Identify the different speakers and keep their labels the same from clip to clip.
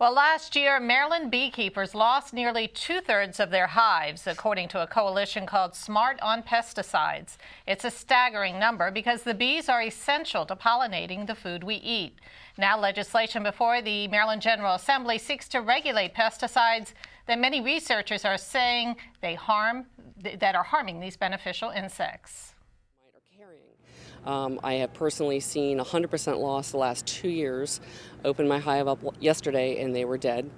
Speaker 1: Well, last year, Maryland beekeepers lost nearly 2/3 of their hives, according to a coalition called Smart on Pesticides. It's a staggering number because the bees are essential to pollinating the food we eat. Now, legislation before the Maryland General Assembly seeks to regulate pesticides that many researchers are saying that are harming these beneficial insects.
Speaker 2: I have personally seen 100% loss the last 2 years. Opened my hive up yesterday and they were dead.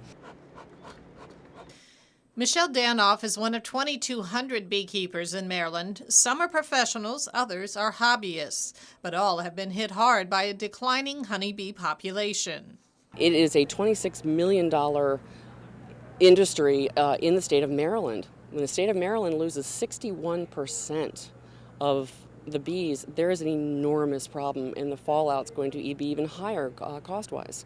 Speaker 3: Michele DANOFF is one of 2,200 beekeepers in Maryland. Some are professionals, others are hobbyists, but all have been hit hard by a declining honeybee population.
Speaker 2: It is a $26 million industry in the state of Maryland. When the state of Maryland loses 61% of the bees, there is an enormous problem, and the fallout's going to be even higher cost-wise.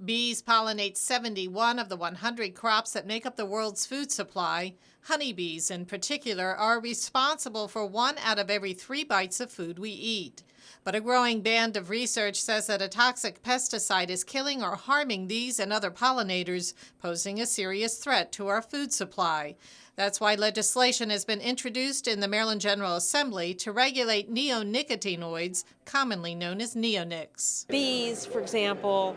Speaker 3: Bees pollinate 71 of the 100 crops that make up the world's food supply. Honeybees, in particular, are responsible for 1 out of every 3 bites of food we eat. But a growing band of research says that a toxic pesticide is killing or harming these and other pollinators, posing a serious threat to our food supply. That's why legislation has been introduced in the Maryland General Assembly to regulate neonicotinoids, commonly known as neonics.
Speaker 4: Bees, for example,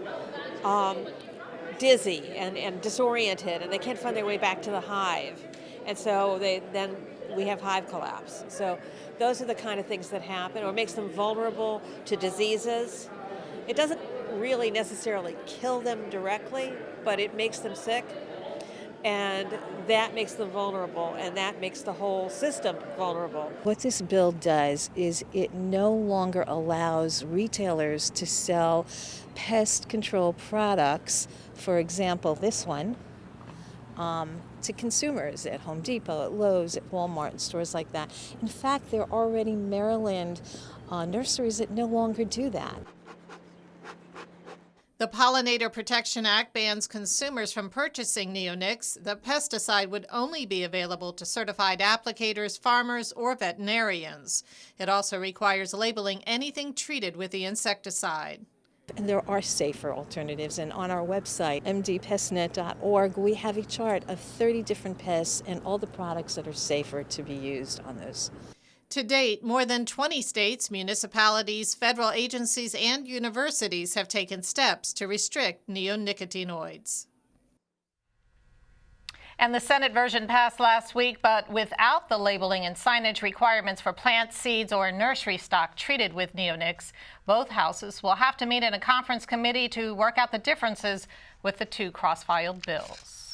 Speaker 4: dizzy and disoriented, and they can't find their way back to the hive. And so then we have hive collapse. So those are the kind of things that happen, or makes them vulnerable to diseases. It doesn't really necessarily kill them directly, but it makes them sick. And that makes them vulnerable, and that makes the whole system vulnerable.
Speaker 5: What this bill does is it no longer allows retailers to sell pest control products, for example, this one, to consumers at Home Depot, at Lowe's, at Walmart, and stores like that. In fact, there are already Maryland nurseries that no longer do that.
Speaker 3: The Pollinator Protection Act bans consumers from purchasing neonics. The pesticide would only be available to certified applicators, farmers, or veterinarians. It also requires labeling anything treated with the insecticide.
Speaker 5: And there are safer alternatives, and on our website, mdpestnet.org, we have a chart of 30 different pests and all the products that are safer to be used on those.
Speaker 3: To date, more than 20 states, municipalities, federal agencies, and universities have taken steps to restrict neonicotinoids.
Speaker 1: And the Senate version passed last week, but without the labeling and signage requirements for plant seeds or nursery stock treated with neonics. Both houses will have to meet in a conference committee to work out the differences with the 2 cross-filed bills.